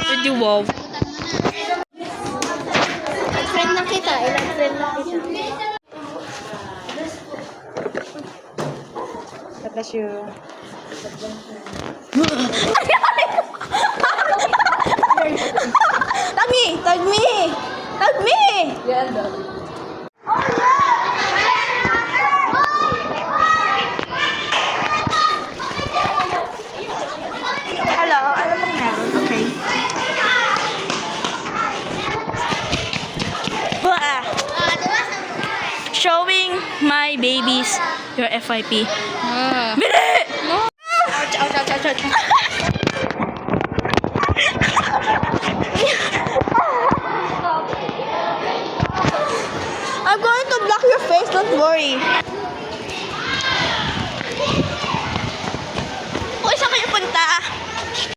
Pwede wow. Friend na kita. Ilang friend na kita. God bless you. Tag me! Tag me! Tag me! Hello, ano pong meron? Okay. Wah! Showing my babies your FYP. Bili! No! Ouch, ouch, ouch, ouch, ouch. I'm going to block your face, don't worry.